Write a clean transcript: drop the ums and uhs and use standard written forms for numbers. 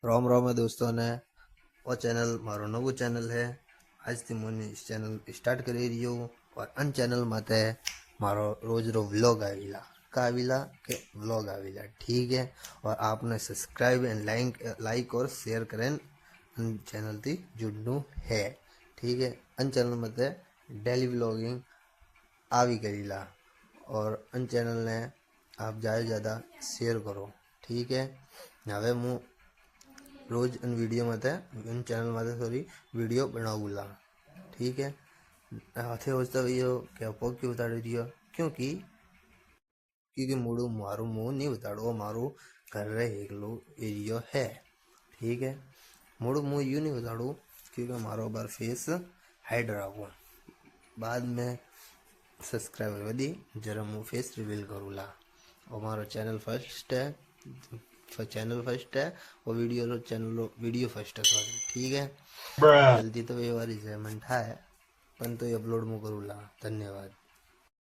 रोम रोम है दोस्तों ने वो चैनल मारो नवो चैनल है। आज थी मुझे इस चैनल स्टार्ट कर रही हूँ और अन चैनल माते मारो रोज रो व्लॉग आविला का आविला के व्लॉग आविला। ठीक है। और आपने सब्सक्राइब एंड लाइक और शेयर करें अन चैनल थी जुड़नु है। ठीक है। अन चैनल माते डेली व्लॉगिंग आवी करीला और अन चैनल ने आप ज़्यादा शेयर करो। ठीक है। हवे हूँ रोज इन वीडियो में इन चैनल में सॉरी वीडियो बनाऊला। ठीक है। हाथे होता भैया क्या पग क्यों बता रही हो क्योंकि क्योंकि मूडू मारू मुँह नहीं बताड़ो मारू घर रे एक लोग एरियो है। ठीक है। मूडू मुँह यूँ नहीं बताड़ू क्योंकि मारो बार फेस हाइड रखो बाद में सब्सक्राइबर वधी जरा मुँह फेस रिवील करूँला और हमारा चैनल फर्स्ट है और वीडियो फर्स्ट है सॉरी। ठीक है। Bruh. जल्दी तो ये वाली जयमंट है पन तो अपलोड मु करूँला। धन्यवाद।